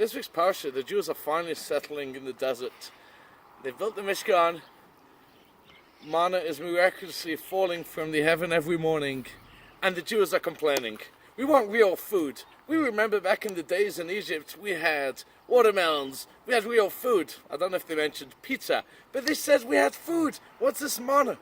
this week's Parsha, the Jews are finally settling in the desert. They've built the Mishkan. Manna is miraculously falling from the heaven every morning, and the Jews are complaining. We want real food. We remember back in the days in Egypt, we had watermelons, we had real food. I don't know if they mentioned pizza, but they said we had food. What's this manna?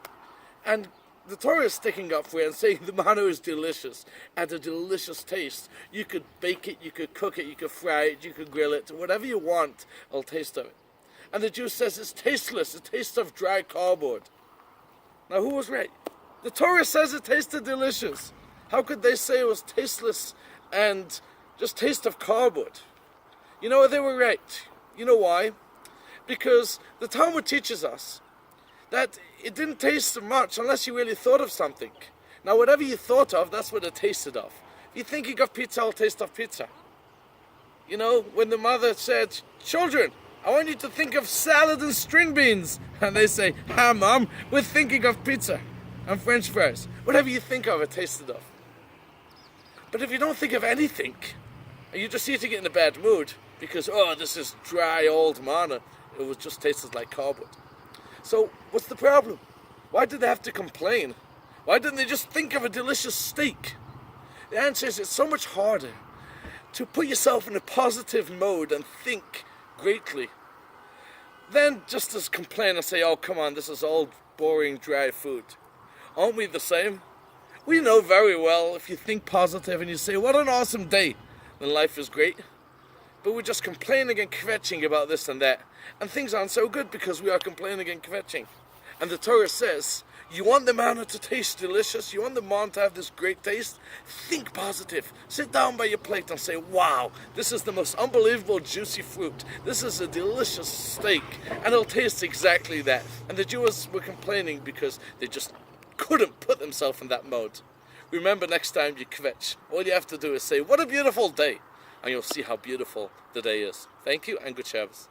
And the Torah is sticking up for it and saying the manna is delicious, had a delicious taste. You could bake it, you could cook it, you could fry it, you could grill it, whatever you want, I'll taste of it. And the Jew says it's tasteless, it tastes of dry cardboard. Now who was right? The Torah says it tasted delicious. How could they say it was tasteless and just taste of cardboard? You know, they were right. You know why? Because the Talmud teaches us that it didn't taste much unless you really thought of something. Now whatever you thought of, that's what it tasted of. If you're thinking of pizza, it'll taste of pizza. You know, when the mother said, children, I want you to think of salad and string beans. And they say, Mom, we're thinking of pizza and French fries. Whatever you think of, it tasted of. But if you don't think of anything, and you're just eating it in a bad mood, because, this is dry old manna, it was just tasted like cardboard. So, what's the problem? Why did they have to complain? Why didn't they just think of a delicious steak? The answer is it's so much harder to put yourself in a positive mode and think greatly than just to complain and say, oh, come on, this is old, boring, dry food. Aren't we the same? We know very well if you think positive and you say, what an awesome day, then life is great. But we're just complaining and kvetching about this and that. And things aren't so good because we are complaining and kvetching. And the Torah says, you want the manna to taste delicious? You want the manna to have this great taste? Think positive. Sit down by your plate and say, wow, this is the most unbelievable juicy fruit. This is a delicious steak. And it'll taste exactly that. And the Jews were complaining because they just couldn't put themselves in that mode. Remember, next time you kvetch, all you have to do is say, what a beautiful day. And you'll see how beautiful the day is. Thank you and good Shabbos.